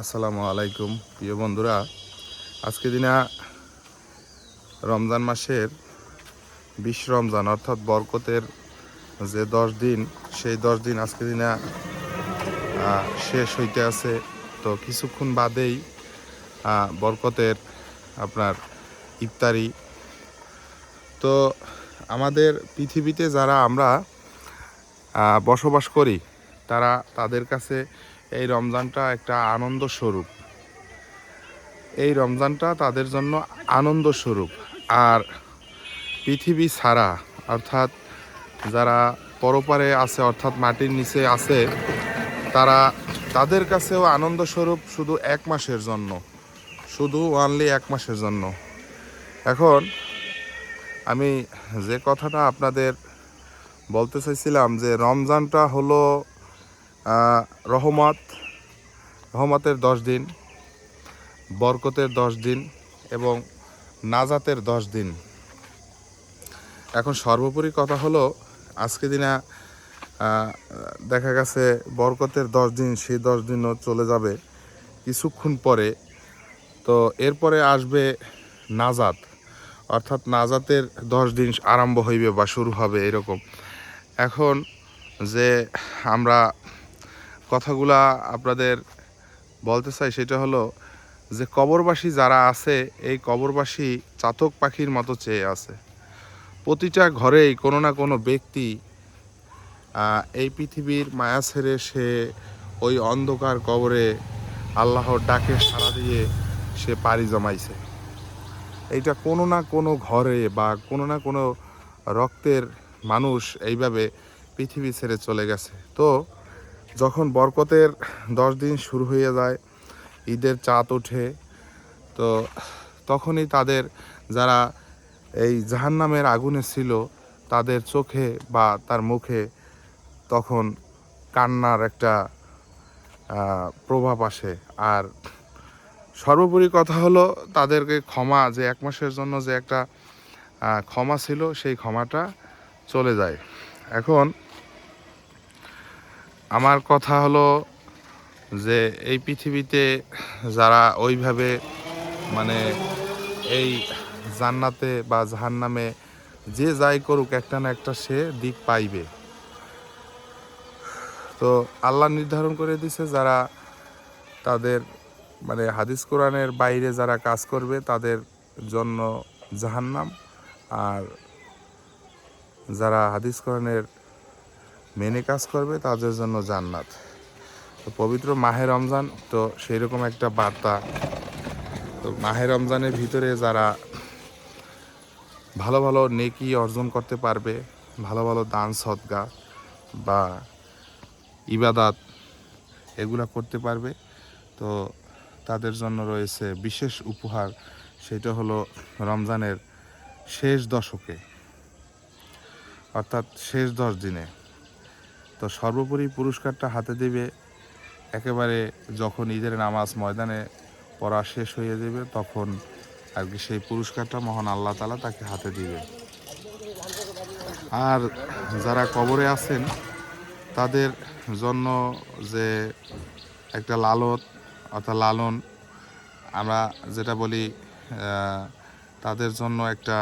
আসসালামু আলাইকুম প্রিয় বন্ধুরা। আজকে দিনা রমজান মাসের 20 রমজান অর্থাৎ বরকতের যে 10 দিন, সেই 10 দিন আজকে দিনা শেষ হইতে আছে। তো কিছুক্ষণ বাদেই বরকতের আপনার ইফতারি। তো আমাদের পৃথিবীতে যারা আমরা বসবাস করি তাদের কাছে এই রমজানটা একটা আনন্দ স্বরূপ। এই রমজানটা তাদের জন্য আনন্দ স্বরূপ। আর পৃথিবী ছাড়া অর্থাৎ যারা পরপারে আছে অর্থাৎ মাটির নিচে আছে তাদের কাছেও আনন্দ স্বরূপ শুধু 1 মাসের জন্য, শুধু অনলি 1 মাসের জন্য। এখন আমি যে কথাটা আপনাদের বলতে চাইছিলাম যে রমজানটা হলো রহমতের 10 দিন, বরকতের 10 দিন এবং নাজাতের 10 দিন। এখন সর্বোপরি কথা হলো আজকে দিনা দেখা গেছে বরকতের 10 দিন, সেই 10 দিনও চলে যাবে কিছুক্ষণ পরে। তো এরপরে আসবে নাজাত, অর্থাৎ নাজাতের 10 দিন আরম্ভ হইবে বা শুরু হবে এরকম। এখন যে আমরা কথাগুলা আপনাদের বলতে চাই সেটা হলো যে কবরবাসী যারা আছে, এই কবরবাসী চাতক পাখির মতো চেয়ে আছে। প্রতিটা ঘরেই কোনো না কোনো ব্যক্তি এই পৃথিবীর মায়া ছেড়ে সে ওই অন্ধকার কবরে আল্লাহর ডাকে সাড়া দিয়ে সে পাড়ি জমাইছে। এইটা কোনো না কোনো ঘরে বা কোনো না কোনো রক্তের মানুষ এইভাবে পৃথিবী ছেড়ে চলে গেছে। তো যখন বরকতের 10 দিন শুরু হয়ে যায়, ঈদের চাঁদ ওঠে, তো তখনই তাদের যারা এই জাহান্নামের আগুনে ছিল তাদের চোখে বা তার মুখে তখন কান্নার একটা প্রভাব আসে। আর সর্বোপরি কথা হলো তাদেরকে ক্ষমা, যে 1 মাসের জন্য যে একটা ক্ষমা ছিল, সেই ক্ষমাটা চলে যায়। এখন আমার কথা হলো যে এই পৃথিবীতে যারা ওইভাবে মানে এই জান্নাতে বা জাহান্নামে যে যাই করুক একটা না একটা সে দিক পাইবে। তো আল্লাহ নির্ধারণ করে দিছে যারা তাদের হাদিস কোরআনের বাইরে যারা কাজ করবে তাদের জন্য জাহান্নাম, আর যারা হাদিস কোরআনের মেনে কাজ করবে তাদের জন্য জান্নাত। তো পবিত্র মাহে রমজান তো সেই রকম একটা বার্তা। তো মাহে রমজানের ভিতরে যারা ভালো ভালো নেকি অর্জন করতে পারবে, ভালো ভালো দান সদকা বা ইবাদাত এগুলা করতে পারবে, তো তাদের জন্য রয়েছে বিশেষ উপহার। সেটা হলো রমজানের শেষ দশকে অর্থাৎ শেষ 10 দিনে। তো সর্বোপরি পুরস্কারটা হাতে দেবে একেবারে যখন ঈদের নামাজ ময়দানে পড়া শেষ হয়ে যাবে, তখন আর কি সেই পুরস্কারটা মহান আল্লাহ তাআলা তাকে হাতে দিবে। আর যারা কবরে আছেন তাদের জন্য যে একটা লালন আমরা যেটা বলি, তাদের জন্য একটা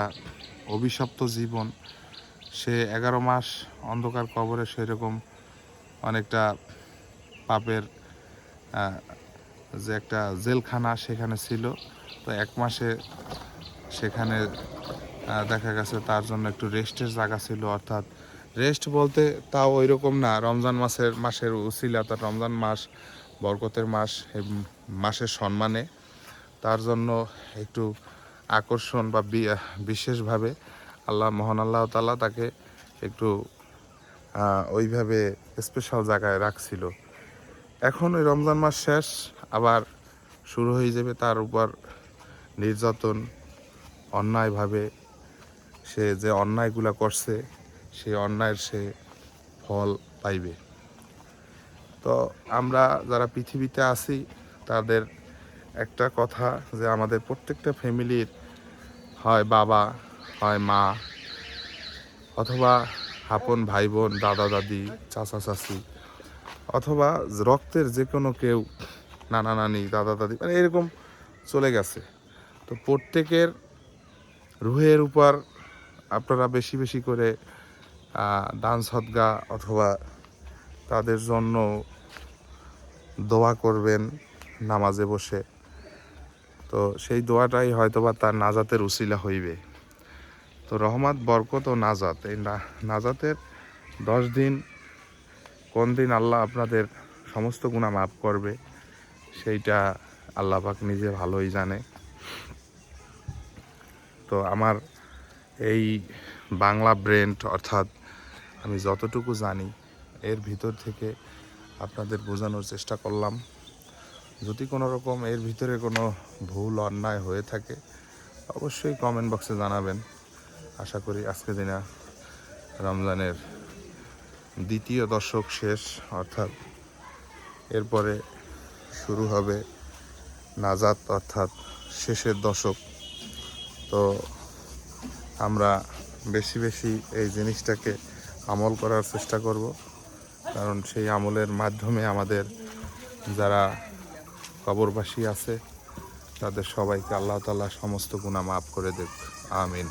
অভিশপ্ত জীবন। সে 11 মাস অন্ধকার কবরে সেরকম অনেকটা পাপের যে একটা জেলখানা সেখানে ছিল। তো 1 মাসে সেখানে দেখা গেছে তার জন্য একটু রেস্টের জায়গা ছিল, অর্থাৎ রেস্ট বলতে তাও ওই রকম না। রমজান মাসের উসিলা, অর্থাৎ রমজান মাস বরকতের মাস, এই মাসের সম্মানে তার জন্য একটু আকর্ষণ বা বিশেষভাবে মহান আল্লাহ তাআলা তাকে একটু ওইভাবে স্পেশাল জায়গায় রাখছিল। এখন ওই রমজান মাস শেষ, আবার শুরু হয়ে যাবে তার উপর নির্যাতন। অন্যায়ভাবে সে যে অন্যায়গুলো করছে সেই অন্যায়ের সে ফল পাইবে। তো আমরা যারা পৃথিবীতে আছি তাদের একটা কথা যে আমাদের প্রত্যেকটা ফ্যামিলির হয় বাবা, হয় মা, অথবা আপন ভাই বোন, দাদা দাদি, চাচা চাচি, অথবা রক্তের যে কোনো কেউ নানা নানি দাদা দাদি মানে এরকম চলে গেছে। তো প্রত্যেকের রুহের উপর আপনারা বেশি বেশি করে দান সদকা অথবা তাদের জন্য দোয়া করবেন নামাজে বসে। তো সেই দোয়াটাই হয়তোবা তার নাজাতের উসিলা হইবে। তো রহমত বরকত ও নাজাত, এই নাজাতের 10 দিন কোন দিন আল্লাহ আপনাদের সমস্ত গুনাহ মাফ করবে সেইটা আল্লাহ পাক নিজে ভালোই জানে। তো আমার এই বাংলা ব্রেন্ড অর্থাৎ আমি যতটুকু জানি এর ভিতর থেকে আপনাদের বোঝানোর চেষ্টা করলাম। যদি কোনো রকম এর ভিতরে কোনো ভুল অন্যায় হয়ে থাকে অবশ্যই কমেন্ট বক্সে জানাবেন। আশা করি আজকে দিনে রমজানের দ্বিতীয় দশক শেষ, অর্থাৎ এরপরে শুরু হবে নাজাত অর্থাৎ শেষের দশক। তো আমরা বেশি বেশি এই জিনিসটাকে আমল করার চেষ্টা করব, কারণ সেই আমলের মাধ্যমে আমাদের যারা কবরবাসী আছে তাদের সবাইকে আল্লাহ তাআলা সমস্ত গুনাহ মাফ করে দেব। আমিন।